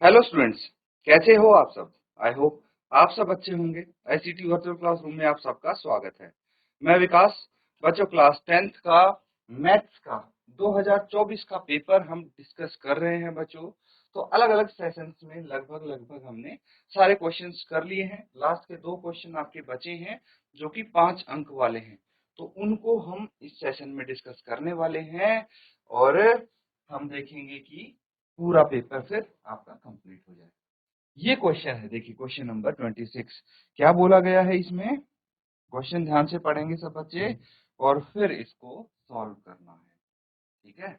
Hello students, कैसे हो आप सब। आई होप आप सब अच्छे होंगे। आईसीटी वर्चुअल क्लासरूम में आप सबका स्वागत है। मैं विकास। बच्चों, क्लास 10th का मैथ्स का 2024 का पेपर हम डिस्कस कर रहे हैं बच्चों। तो अलग अलग सेशंस में लगभग हमने सारे क्वेश्चंस कर लिए हैं। लास्ट के 2 क्वेश्चन आपके बचे हैं जो कि 5 अंक वाले हैं, तो उनको हम इस सेशन में डिस्कस करने वाले हैं और हम देखेंगे कि पूरा पेपर फिर आपका कंप्लीट हो जाए। ये क्वेश्चन है, देखिए क्वेश्चन नंबर 26। क्या बोला गया है इसमें? क्वेश्चन ध्यान से पढ़ेंगे सब बच्चे और फिर इसको सॉल्व करना है, ठीक है।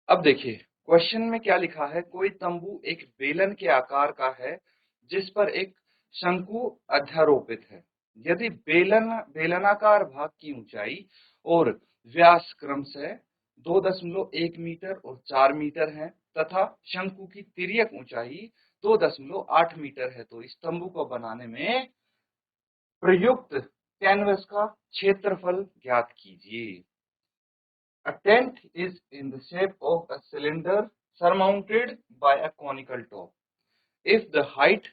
अब देखिए क्वेश्चन में क्या लिखा है। कोई तंबू एक बेलन के आकार का है जिस पर एक शंकु अध्यारोपित है। यदि बेलनाकार भाग की ऊंचाई और व्यास क्रमशः 2.1 मीटर और 4 मीटर है तथा शंकु की तिर्यक ऊंचाई 2.8 मीटर है, तो इस तंबू को बनाने में प्रयुक्त कैनवस का क्षेत्रफल ज्ञात कीजिए। A tent is in the shape of a cylinder surmounted by a conical top. If the height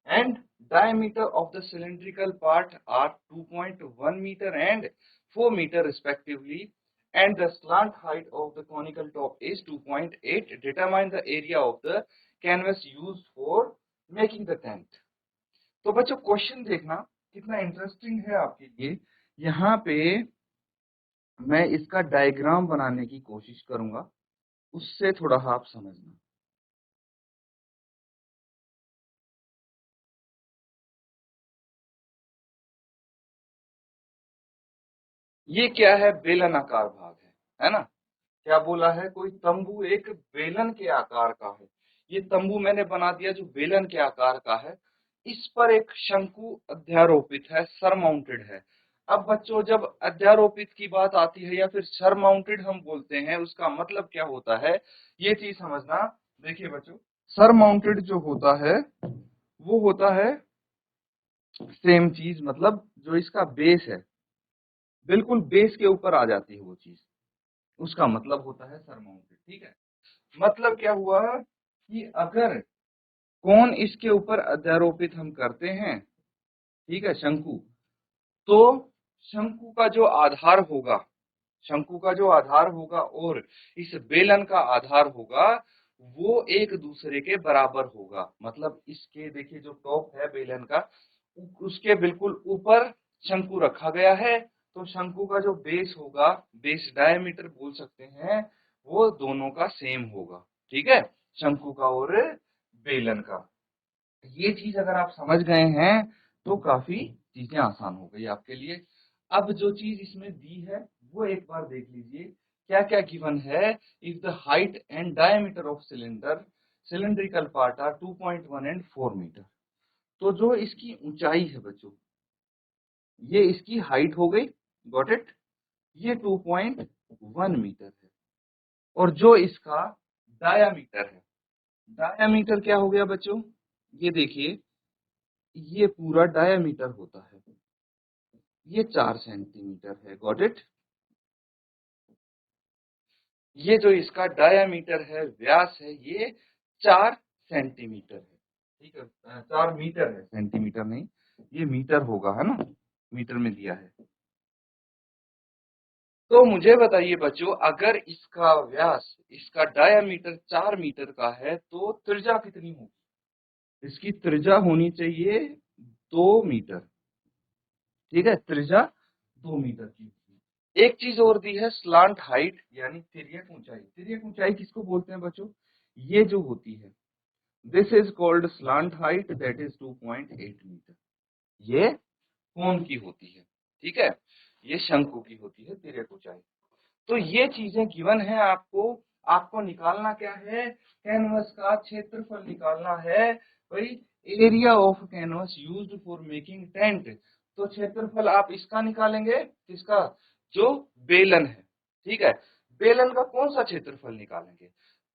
and diameter of the cylindrical part are 2.1 meter and 4 meter respectively, and the slant height of the conical top is 2.8, determine the area of the canvas used for making the tent. तो बच्चों question देखना कितना interesting है आपके लिए। यहाँ पे मैं इसका डायग्राम बनाने की कोशिश करूंगा, उससे थोड़ा आप समझना। ये क्या है? बेलनाकार भाग है ना। क्या बोला है? कोई तंबू एक बेलन के आकार का है। ये तंबू मैंने बना दिया जो बेलन के आकार का है। इस पर एक शंकु अध्यारोपित है, सर माउंटेड है। अब बच्चों जब अध्यारोपित की बात आती है या फिर सर माउंटेड हम बोलते हैं, उसका मतलब क्या होता है ये चीज समझना। देखिए बच्चों, सर माउंटेड जो होता है वो होता है सेम चीज, मतलब जो इसका बेस है बिल्कुल बेस के ऊपर आ जाती है वो चीज, उसका मतलब होता है सर माउंटेड, ठीक है। मतलब क्या हुआ कि अगर कोन इसके ऊपर अध्यारोपित हम करते हैं, ठीक है, शंकु, तो शंकु का जो आधार होगा, शंकु का जो आधार होगा और इस बेलन का आधार होगा वो एक दूसरे के बराबर होगा। मतलब इसके देखिए जो टॉप है बेलन का, उसके बिल्कुल ऊपर शंकु रखा गया है, तो शंकु का जो बेस होगा, बेस डायमीटर बोल सकते हैं, वो दोनों का सेम होगा, ठीक है, शंकु का और बेलन का। ये चीज अगर आप समझ गए हैं तो काफी चीजें आसान हो गई आपके लिए। अब जो चीज इसमें दी है वो एक बार देख लीजिए। क्या क्या गिवन है? If the height and diameter of cylinder cylindrical part are 2.1 and 4 metre. तो जो इसकी ऊंचाई है बच्चों, ये इसकी हाइट हो गई, गॉट इट, ये 2.1 मीटर है। और जो इसका डायामीटर है, डायामीटर क्या हो गया बच्चों, ये देखिए, ये पूरा डायामीटर होता है, ये 4 सेंटीमीटर है, गॉट इट। ये जो इसका डायामीटर है, व्यास है, ये 4 सेंटीमीटर है, ठीक है, 4 मीटर है, सेंटीमीटर नहीं, ये मीटर होगा, है ना, मीटर में दिया है। तो मुझे बताइए बच्चों, अगर इसका व्यास, इसका डायामीटर 4 मीटर का है तो त्रिज्या कितनी होगी? इसकी त्रिज्या होनी चाहिए 2 मीटर, ठीक है, त्रिज्या 2 मीटर की। एक चीज और दी है, स्लांट हाइट यानी तिर्यक ऊंचाई। तिर्यक ऊंचाई किसको बोलते हैं बच्चों? ये जो होती है, this is called slant height, that is 2.8 metre. ये कोन की होती है, ठीक है, ये शंकु की होती है तिर्यक ऊंचाई। तो ये चीजें गिवन है आपको। आपको निकालना क्या है? कैनवस का क्षेत्रफल निकालना है भाई, area of canvas used for making tent. तो क्षेत्रफल आप इसका निकालेंगे, किसका? जो बेलन है, ठीक है, बेलन का कौन सा क्षेत्रफल निकालेंगे?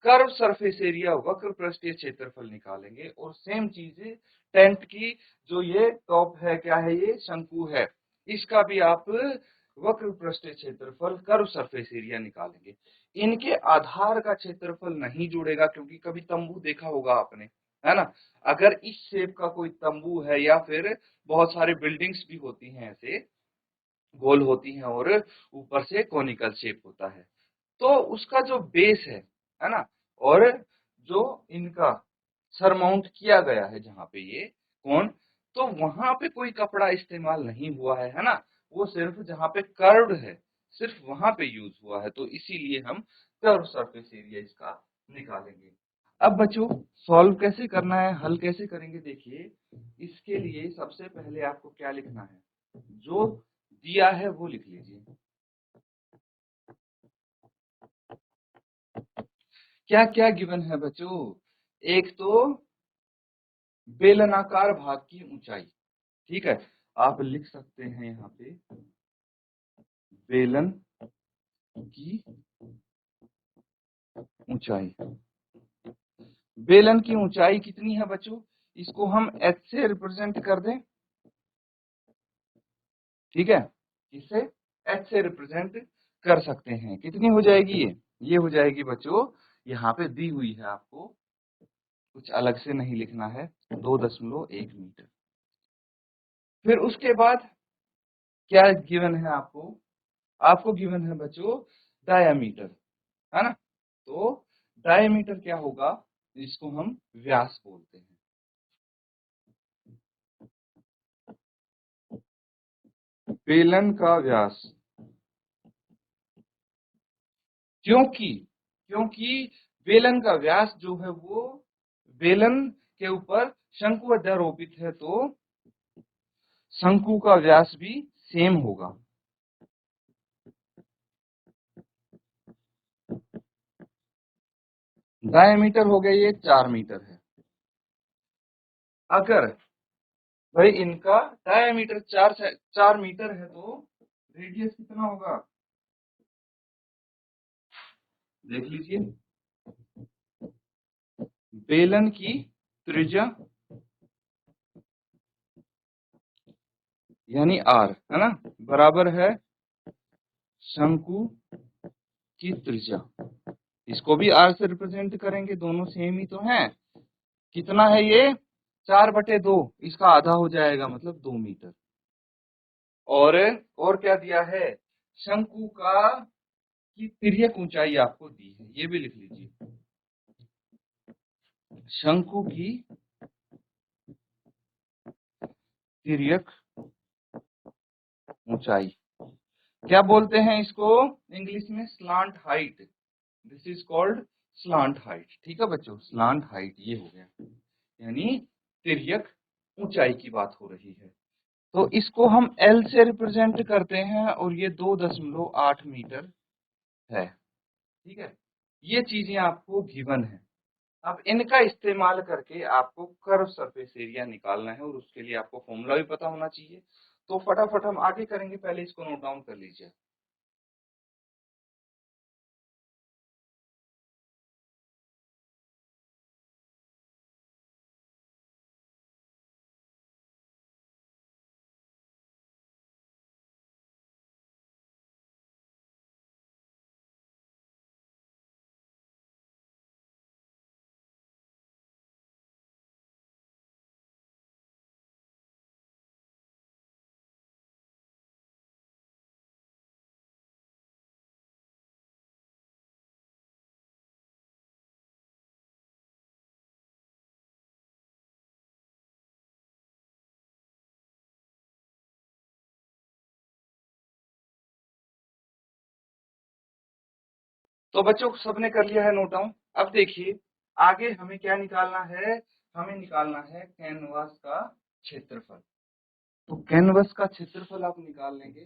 कर्व सरफेस एरिया, वक्र पृष्ठीय क्षेत्रफल निकालेंगे। और सेम चीज टेंट की, जो ये टॉप है, क्या है, ये शंकु है, इसका भी आप वक्र पृष्ठीय क्षेत्रफल, कर्व सरफेस एरिया निकालेंगे। इनके आधार का क्षेत्रफल नहीं जुड़ेगा, क्योंकि कभी तंबू देखा होगा आपने, है ना। अगर इस शेप का कोई तंबू है या फिर बहुत सारे बिल्डिंग्स भी होती हैं ऐसे गोल होती हैं और ऊपर से कोनिकल शेप होता है, तो उसका जो बेस है ना, और जो इनका सरमाउंट किया गया है जहाँ पे ये कोण, तो वहां पे कोई कपड़ा इस्तेमाल नहीं हुआ है ना। वो सिर्फ जहाँ पे कर्व्ड है सिर्फ वहां पे यूज हुआ है, तो इसीलिए हम कर्व सरफेस एरिया इसका निकालेंगे। अब बच्चों सॉल्व कैसे करना है, हल कैसे करेंगे, देखिए इसके लिए सबसे पहले आपको क्या लिखना है, जो दिया है वो लिख लीजिए। क्या क्या गिवन है बच्चों, एक तो बेलनाकार भाग की ऊंचाई, ठीक है, आप लिख सकते हैं यहाँ पे बेलन की ऊंचाई। बेलन की ऊंचाई कितनी है बच्चों, इसको हम h से रिप्रेजेंट कर दें, ठीक है, इसे h से रिप्रेजेंट कर सकते हैं। कितनी हो जाएगी ये हो जाएगी बच्चों, यहाँ पे दी हुई है, आपको कुछ अलग से नहीं लिखना है, 2.1 मीटर। फिर उसके बाद क्या गिवन है आपको, आपको गिवन है बच्चों डायामीटर, है ना। तो डायामीटर क्या होगा, इसको हम व्यास बोलते हैं। बेलन का व्यास, क्योंकि क्योंकि बेलन का व्यास जो है वो बेलन के ऊपर शंकु अध्यारोपित है, तो शंकु का व्यास भी सेम होगा। डायमीटर हो गया ये 4 मीटर है। अगर भाई इनका डायमीटर 4 मीटर है, तो रेडियस कितना होगा, देख लीजिए। बेलन की त्रिज्या यानी r, है ना, बराबर है शंकु की त्रिज्या। इसको भी r से रिप्रेजेंट करेंगे, दोनों सेम ही तो हैं। कितना है ये, 4/2, इसका आधा हो जाएगा, मतलब 2 मीटर। और और क्या दिया है, शंकु का की तिर्यक ऊंचाई आपको दी है, ये भी लिख लीजिए। शंकु की तिर्यक ऊंचाई, क्या बोलते हैं इसको इंग्लिश में, slant height. This is called slant height, ठीक है बच्चों, स्लांट हाइट ये हो गया, यानी तिर्यक ऊंचाई की बात हो रही है। तो इसको हम L से रिप्रेजेंट करते हैं, और ये 2.8 मीटर है, ठीक है। ये चीजें आपको गिवन है। अब इनका इस्तेमाल करके आपको कर्व सरफेस एरिया निकालना है, और उसके लिए आपको फॉर्मूला भी पता होना चाहिए। तो फटाफट हम आगे करेंगे, पहले इसको नोट डाउन कर लीजिए। तो बच्चों सबने कर लिया है नोट डाउन। अब देखिए आगे हमें क्या निकालना है, हमें निकालना है कैनवास का क्षेत्रफल। तो कैनवास का क्षेत्रफल आप निकाल लेंगे,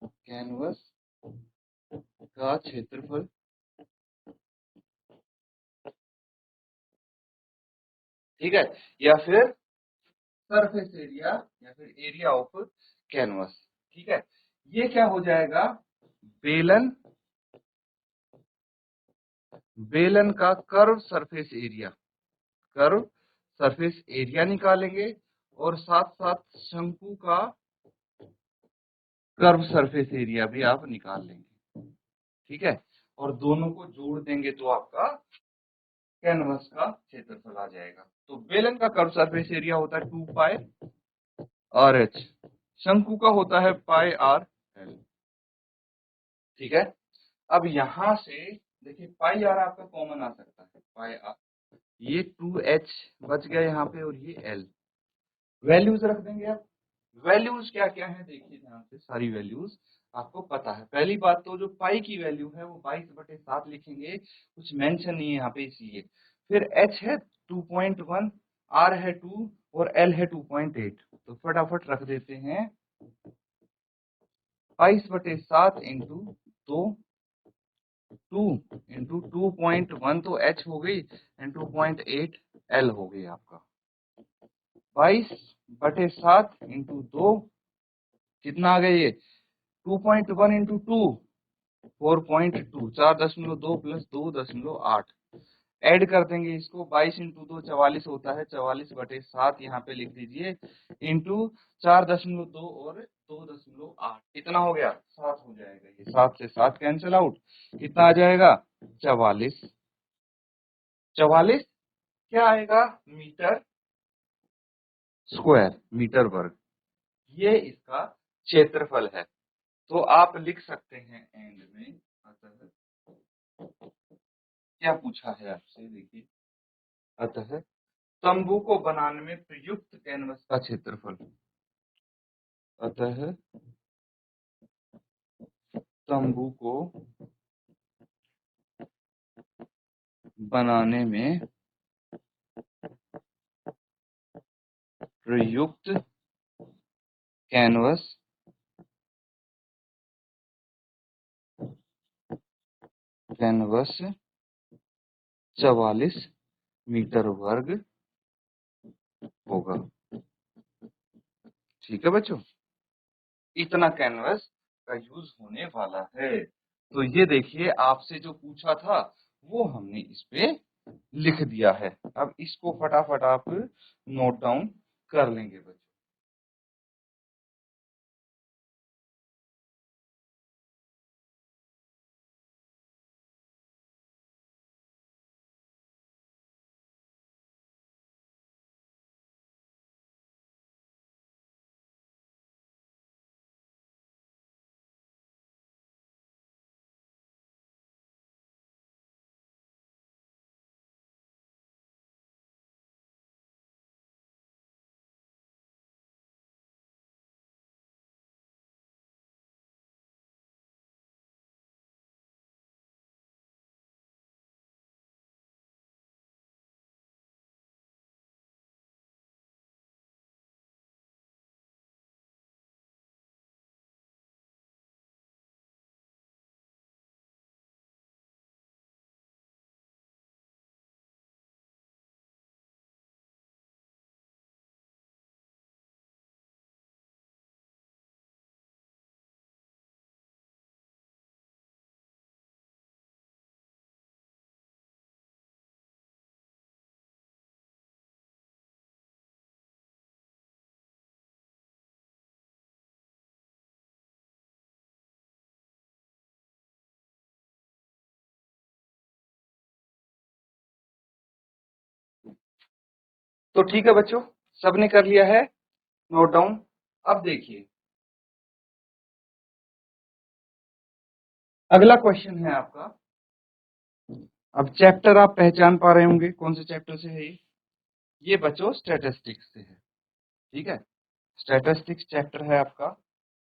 कैनवास का क्षेत्रफल, ठीक है, या फिर सरफेस एरिया, या फिर एरिया ऑफ कैनवास, ठीक है। ये क्या हो जाएगा, बेलन बेलन का curve surface area, curve surface area निकालेंगे, और साथ साथ शंकु का कर्व सरफेस एरिया भी आप निकाल लेंगे, ठीक है। और दोनों को जोड़ देंगे तो आपका कैनवस का क्षेत्रफल आ जाएगा। तो बेलन का कर्व सरफेस एरिया होता है 2 पाई आर एच, शंकु का होता है पाई आर एल, ठीक है। अब यहां से देखिए पाई आर आपका कॉमन आ सकता है, पाई आर, ये 2h बच गया यहाँ पे और ये एल। वैल्यूज रख देंगे आप। वैल्यूज क्या क्या है देखिए ध्यान से, सारी वैल्यूज आपको पता है। पहली बात तो जो पाई की वैल्यू है वो 22/7 लिखेंगे, कुछ मेंशन नहीं है यहाँ पे इसलिए। फिर h है 2.1, r है 2 और l है 2.8, तो फटाफट रख देते हैं 22/7 इंटू 2, 2 इंटू 2.1 तो h हो गई एंड 2.8 l हो गई आपका। 22/7 इंटू 2 कितना आ गया ये 2.1 इंटू 2 4.2, 4.2 प्लस 2.8 ऐड कर देंगे इसको। 22 इंटू 2 44 होता है, 44/7 यहाँ पे लिख दीजिए इंटू 4.2 और 2.8 कितना हो गया 7 हो जाएगा। ये 7 से 7 कैंसिल आउट, कितना आ जाएगा 44। 44 क्या आएगा मीटर स्क्वायर, मीटर वर्ग, ये इसका क्षेत्रफल है। तो आप लिख सकते हैं एंड में, अतः क्या पूछा है आपसे देखिए, अतः तंबू को बनाने में प्रयुक्त कैनवस का क्षेत्रफल, अतः तंबू को बनाने में प्रयुक्त कैनवस कैनवस 44 मीटर वर्ग होगा, ठीक है बच्चों। इतना कैनवस का यूज होने वाला है। तो ये देखिए आपसे जो पूछा था वो हमने इस पे लिख दिया है। अब इसको फटाफट आप नोट डाउन कर लेंगे बच्चों। तो ठीक है बच्चों, सबने कर लिया है नोट डाउन। अब देखिए अगला क्वेश्चन है आपका। अब चैप्टर आप पहचान पा रहे होंगे कौन से चैप्टर से है ये बच्चों स्टैटिस्टिक्स से है, ठीक है। स्टैटिस्टिक्स चैप्टर है आपका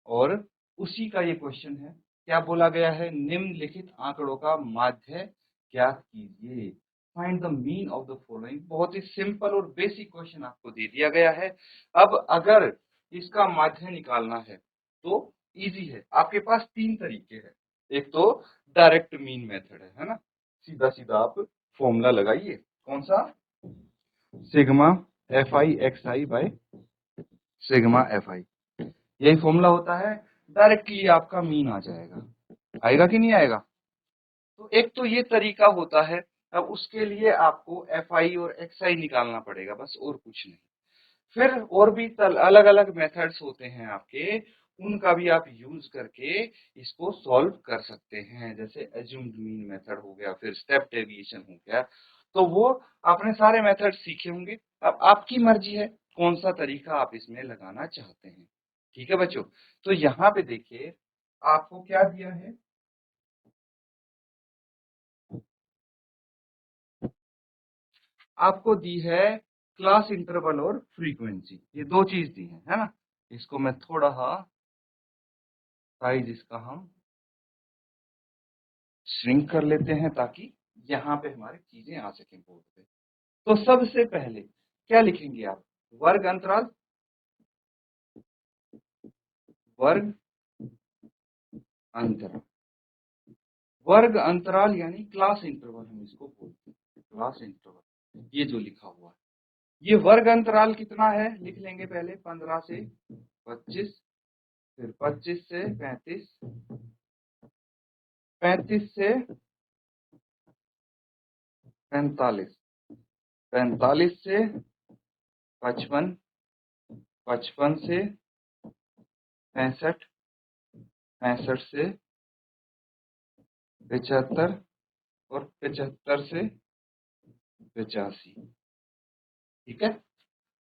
और उसी का ये क्वेश्चन है। क्या बोला गया है, निम्नलिखित आंकड़ों का माध्य ज्ञात कीजिए, find the mean of the following. बहुत ही सिंपल और बेसिक क्वेश्चन आपको दे दिया गया है। अब अगर इसका माध्य निकालना है तो इजी है, आपके पास तीन तरीके हैं। एक तो डायरेक्ट मीन मेथड है ना, सीधा सीधा आप फॉर्मूला लगाइए, कौन सा, sigma F I x I by sigma F आई, यही फॉर्मूला होता है। डायरेक्टली आपका मीन आ जाएगा, आएगा कि नहीं आएगा। तो एक तो ये तरीका होता है। अब उसके लिए आपको एफ आई और एक्स आई निकालना पड़ेगा, बस और कुछ नहीं। फिर और भी अलग अलग मेथड्स होते हैं आपके, उनका भी आप यूज करके इसको सॉल्व कर सकते हैं। जैसे एज्यूम्ड मीन मेथड हो गया, फिर स्टेप डेविएशन हो गया, तो वो आपने सारे मेथड सीखे होंगे। अब आपकी मर्जी है कौन सा तरीका आप इसमें लगाना चाहते हैं। ठीक है बच्चों, तो यहाँ पे देखिए आपको क्या दिया है, आपको दी है क्लास इंटरवल और फ्रीक्वेंसी, ये दो चीज दी है ना। इसको मैं थोड़ा साइज इसका हम श्रिंक कर लेते हैं ताकि यहाँ पे हमारी चीजें आ सकें बोर्ड पे। तो सबसे पहले क्या लिखेंगे आप, वर्ग अंतराल, वर्ग अंतराल, वर्ग अंतराल यानी क्लास इंटरवल हम इसको बोलते हैं, क्लास इंटरवल ये जो लिखा हुआ है। ये वर्ग अंतराल कितना है लिख लेंगे पहले, 15 से 25, फिर 25 से 35, 35 से 45, 45 से 55, 55 से 65, 65 से 75 और 75 से 85। ठीक है,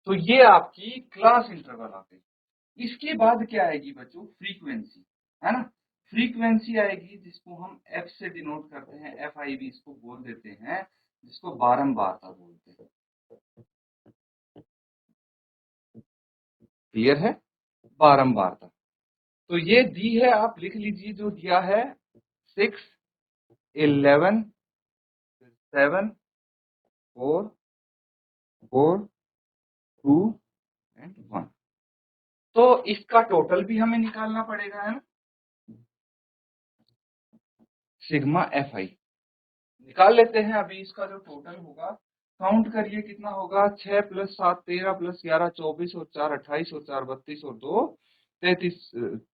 तो ये आपकी क्लास इंटरवल आ गई। इसके बाद क्या आएगी बच्चों, फ्रीक्वेंसी, है ना। फ्रीक्वेंसी आएगी जिसको हम एफ से डिनोट करते हैं, एफ आई भी इसको बोल देते हैं, जिसको बारंबारता बोलते हैं। क्लियर है, बारंबारता। तो ये दी है, आप लिख लीजिए जो दिया है, 6, 11, 7, 4, 4, 2 एंड 1। तो इसका टोटल भी हमें निकालना पड़ेगा, है ना। सिग्मा एफ आई निकाल लेते हैं। अभी इसका जो टोटल होगा, काउंट करिए कितना होगा, 6 + 7 13 + 11 24 और 4 28 और 4 32 और 2 33,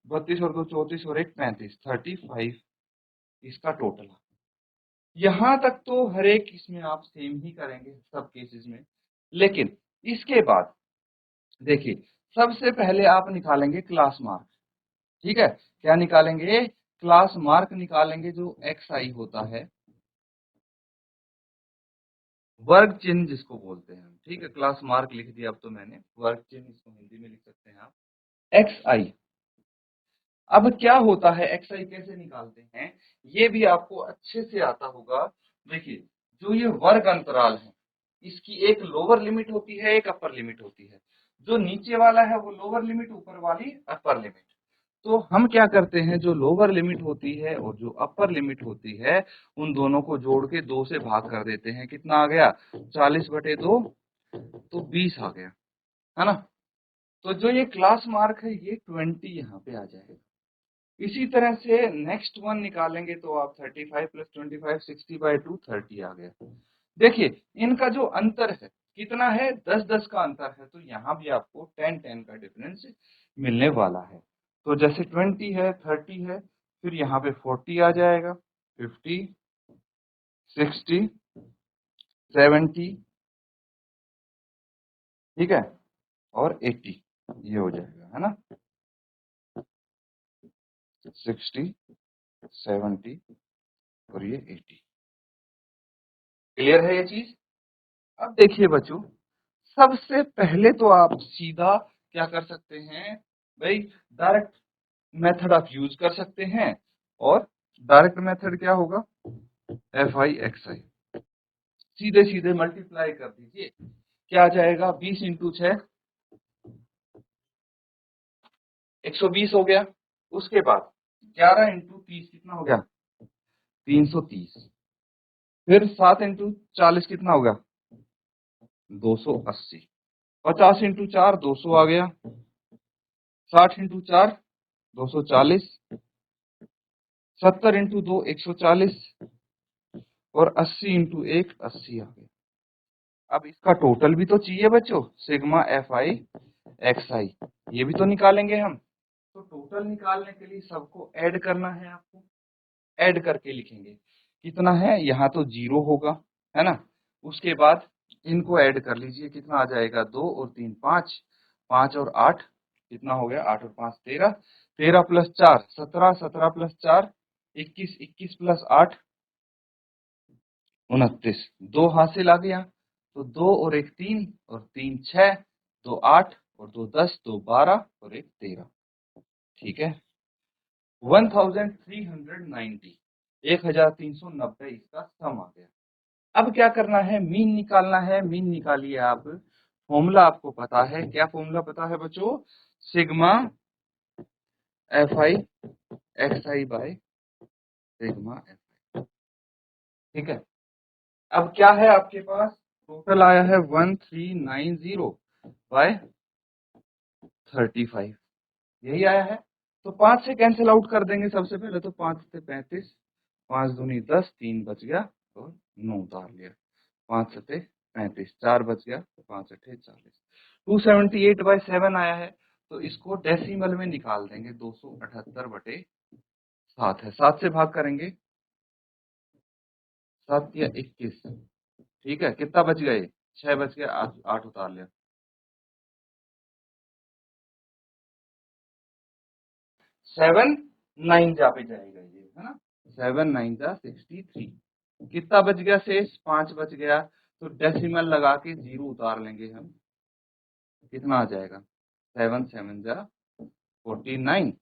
32 और 2 34 और 1 35, 35 इसका टोटल। यहाँ तक तो हर एक इसमें आप सेम ही करेंगे सब केसेस में, लेकिन इसके बाद देखिए सबसे पहले आप निकालेंगे क्लास मार्क। ठीक है, क्या निकालेंगे, क्लास मार्क निकालेंगे, जो एक्स आई होता है, वर्ग चिन्ह जिसको बोलते हैं। ठीक है, क्लास मार्क लिख दिया अब तो मैंने, वर्ग चिन्ह इसको हिंदी में लिख सकते हैं आप, एक्स आई। अब क्या होता है, एक्स आई कैसे निकालते हैं, ये भी आपको अच्छे से आता होगा। देखिए जो ये वर्ग अंतराल है, इसकी एक लोअर लिमिट होती है, एक अपर लिमिट होती है। जो नीचे वाला है वो लोअर लिमिट, ऊपर वाली अपर लिमिट। तो हम क्या करते हैं, जो लोअर लिमिट होती है और जो अपर लिमिट होती है, उन दोनों को जोड़ के 2 से भाग कर देते हैं। कितना आ गया, 40/2, तो 20 आ गया, है ना। तो जो ये क्लास मार्क है ये 20 यहाँ पे आ जाएगा। इसी तरह से नेक्स्ट वन निकालेंगे तो आप 35 + 25 60/2 30 आ गया। देखिए इनका जो अंतर है कितना है, 10-10 का अंतर है, तो यहाँ भी आपको 10-10 का डिफरेंस मिलने वाला है। तो जैसे 20 है, 30 है, फिर यहाँ पे 40 आ जाएगा, 50, 60, 70, ठीक है, और 80 ये हो जाएगा, है ना। 60, 70 और ये 80। क्लियर है ये चीज। अब देखिए बच्चों, सबसे पहले तो आप सीधा क्या कर सकते हैं भाई, डायरेक्ट मेथड आप यूज कर सकते हैं। और डायरेक्ट मेथड क्या होगा, एफ आई एक्स आई, सीधे सीधे मल्टीप्लाई कर दीजिए, क्या आ जाएगा, 20 × 6 120 हो गया। उसके बाद 11 × 30 कितना हो गया, 330। फिर 7 × 40 कितना होगा, 280। 50 × 4 200 आ गया, 60 × 4 240, 70 × 2 140 और 80 × 1 80 आ गया। अब इसका टोटल भी तो चाहिए बच्चों, सिग्मा एफ आई एक्स आई, ये भी तो निकालेंगे हम। तो टोटल निकालने के लिए सबको ऐड करना है आपको, ऐड करके लिखेंगे कितना है, यहाँ तो 0 होगा, है ना। उसके बाद इनको ऐड कर लीजिए, कितना आ जाएगा, 2 और 3 5, 5 और 8 कितना हो गया, 8 और 5 13, 13 प्लस 4 17, 17 प्लस 4 21, 21 प्लस 8 29। 2 हासिल आ गया, तो 2 और 1 3 और 3 6, 2 8 और 2 10, 2 12 और 1 13। ठीक है, 1390, 1390 इसका सम आ गया। अब क्या करना है, मीन निकालना है। मीन निकालिए आप। फॉर्मूला आपको पता है, क्या फॉर्मूला पता है बच्चों? Sigma F I x I by sigma F आई। ठीक है, अब क्या है आपके पास? टोटल आया है 1390 बाय 35, यही आया है। तो 5 से कैंसिल आउट कर देंगे सबसे पहले। तो 5 से 35, 5 दूनी 10, 3 बच गया और 9 उतार लिया। 5 सते 35, 4 बच गया, 5 अठे 40। 278 बाय 7 आया है, तो इसको डेसिमल में निकाल देंगे। 278/7 है, 7 से भाग करेंगे, 7 या 21। ठीक है, कितना बच गया? 6 बच गया, 8 उतार लिया। 7 9 जा पे जाएगा ये, है ना? 7 9 जा 63। कितना बच गया शेष? 5 बच गया, तो डेसिमल लगा के 0 उतार लेंगे हम। कितना आ जाएगा? 7 7 जा 49,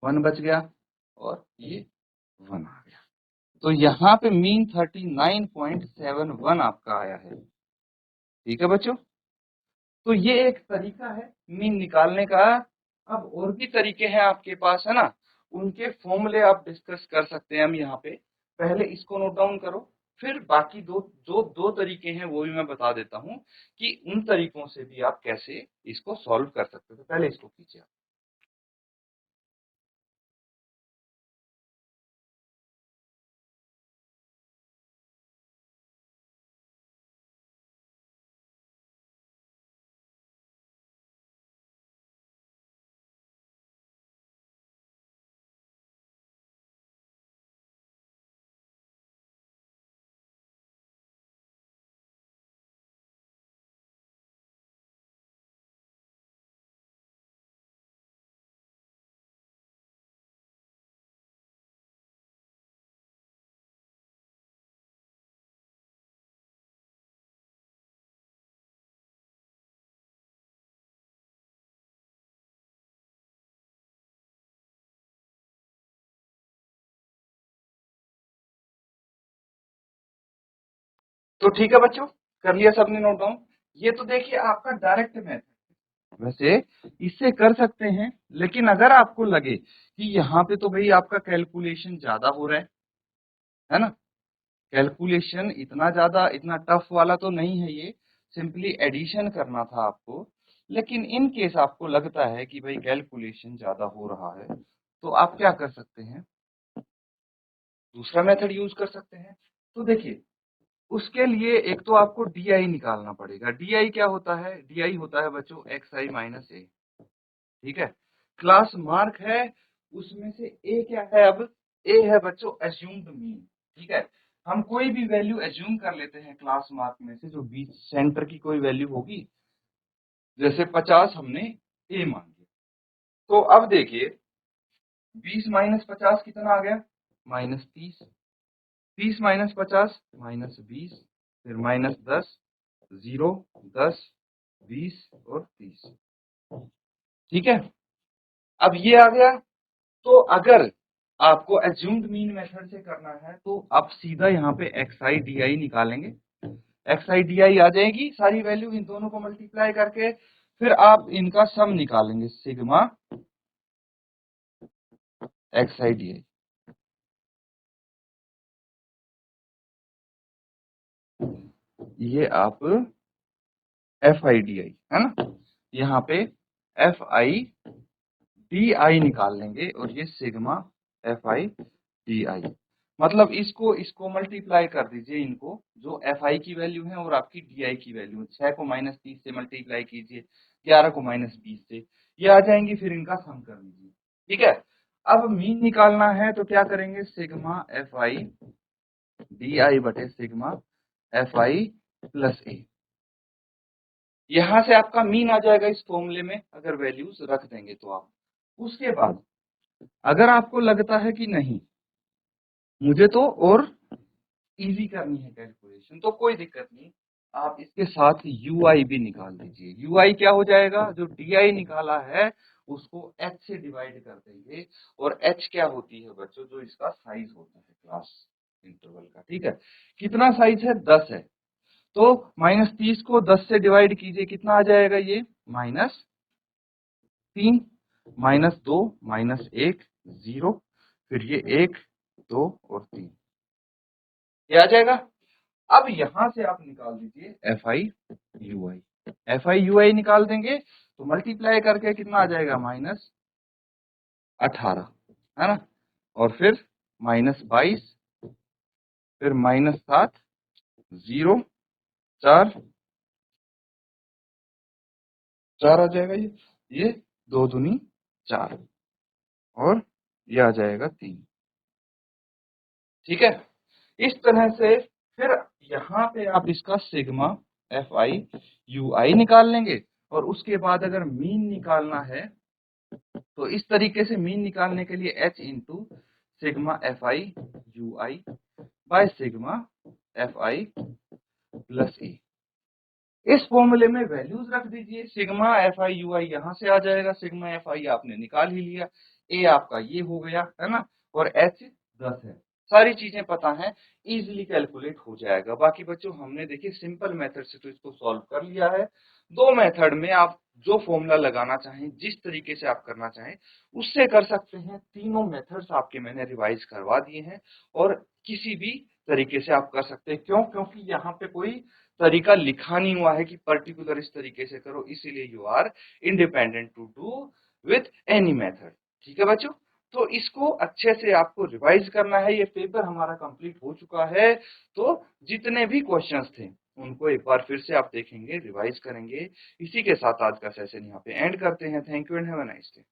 1 बच गया और ये 1 आ गया। तो यहाँ पे मीन 39.71 आपका आया है। ठीक है बच्चों, तो ये एक तरीका है मीन निकालने का। अब और भी तरीके हैं आपके पास, है ना? उनके फॉर्मूले आप डिस्कस कर सकते हैं हम यहाँ पे। पहले इसको नोट डाउन करो, फिर बाकी दो तरीके हैं वो भी मैं बता देता हूँ कि उन तरीकों से भी आप कैसे इसको सॉल्व कर सकते हो। तो पहले इसको कीजिए। तो ठीक है बच्चों, कर लिया सबने नोट डाउन? ये तो देखिए आपका डायरेक्ट मेथड, वैसे इससे कर सकते हैं, लेकिन अगर आपको लगे कि यहाँ पे तो भाई आपका कैलकुलेशन ज्यादा हो रहा है ना? कैलकुलेशन इतना ज्यादा, इतना टफ वाला तो नहीं है ये, सिंपली एडिशन करना था आपको। लेकिन इन केस आपको लगता है कि भाई कैलकुलेशन ज्यादा हो रहा है, तो आप क्या कर सकते हैं? दूसरा मेथड यूज कर सकते हैं। तो देखिए, उसके लिए एक तो आपको DI निकालना पड़ेगा। DI क्या होता है? DI होता है बच्चों XI माइनस A। ठीक है, क्लास मार्क है, उसमें से ए क्या है? अब ए है बच्चों एज्यूम्ड मीन। ठीक है, हम कोई भी वैल्यू एज्यूम कर लेते हैं क्लास मार्क में से, जो बीच सेंटर की कोई वैल्यू होगी। जैसे 50 हमने ए मान लिया। तो अब देखिए, 20 माइनस 50 कितना आ गया? -30। 30 माइनस 50 -20, फिर -10, 0, 10, 20 और 30। ठीक है, अब ये आ गया। तो अगर आपको एज्यूम्ड मीन मेथड से करना है, तो आप सीधा यहाँ पे XI DI निकालेंगे। XI DI आ जाएगी सारी वैल्यू, इन दोनों को मल्टीप्लाई करके, फिर आप इनका सम निकालेंगे, सिग्मा XI DI। ये आप FI DI, है ना? यहाँ पे FI DI निकाल लेंगे, और ये सिग्मा FI DI। मतलब इसको इसको मल्टीप्लाई कर दीजिए, इनको, जो FI की वैल्यू है और आपकी DI की वैल्यू है। 6 को -30 से मल्टीप्लाई कीजिए, 11 को -20 से, ये आ जाएंगी, फिर इनका सम कर लीजिए। ठीक है, अब मीन निकालना है, तो क्या करेंगे? सिग्मा FI DI बटे सिग्मा FI प्लस A। यहां से आपका मीन आ जाएगा इस फॉर्मूले में, अगर वैल्यूज रख देंगे तो आप। उसके बाद अगर आपको लगता है कि नहीं मुझे तो और इजी करनी है कैलकुलेशन, तो कोई दिक्कत नहीं, आप इसके साथ यूआई भी निकाल दीजिए। यूआई क्या हो जाएगा, जो डीआई निकाला है उसको एच से डिवाइड कर देंगे, और एच क्या होती है बच्चों, जो इसका साइज होता है क्लास इंटरवल का, ठीक है। कितना साइज है, 10 है, तो -30 को 10 से डिवाइड कीजिए, कितना आ जाएगा ये, -3, -2, -1, 0, फिर ये 1, 2 और 3, ये आ जाएगा। अब यहां से आप निकाल दीजिए F I U I, F I U I निकाल देंगे तो मल्टीप्लाई करके कितना आ जाएगा, -18, है ना, और फिर -22, फिर -7, 0, 4, 4 आ जाएगा, ये 2 दूनी 4, और ये आ जाएगा 3, ठीक है। इस तरह से फिर यहाँ पे आप इसका sigma F I U I निकाल लेंगे, और उसके बाद अगर मीन निकालना है तो इस तरीके से मीन निकालने के लिए h into sigma F I U I by sigma F I plus A, इस फॉर्मूले में वैल्यूज रख दीजिए। Sigma F I U I यहाँ से आ जाएगा, सिग्मा एफ आई आपने निकाल ही लिया, ए आपका ये हो गया, है ना, और एच 10 है, सारी चीजें पता है, इजीली कैलकुलेट हो जाएगा। बाकी बच्चों हमने देखिए सिंपल मेथड से तो इसको सॉल्व कर लिया है, दो मेथड में आप जो फॉर्मूला लगाना चाहें, जिस तरीके से आप करना चाहें उससे कर सकते हैं। तीनों मेथड्स आपके मैंने रिवाइज करवा दिए हैं, और किसी भी तरीके से आप कर सकते हैं, क्यों, क्योंकि यहाँ पे कोई तरीका लिखा नहीं हुआ है कि पर्टिकुलर इस तरीके से करो, इसीलिए you are independent to do with any method, ठीक है बच्चों। तो इसको अच्छे से आपको रिवाइज करना है, ये पेपर हमारा कंप्लीट हो चुका है, तो जितने भी क्वेश्चंस थे उनको एक बार फिर से आप देखेंगे, रिवाइज करेंगे। इसी के साथ आज का सेशन यहाँ पे एंड करते हैं। Thank you and have a nice day.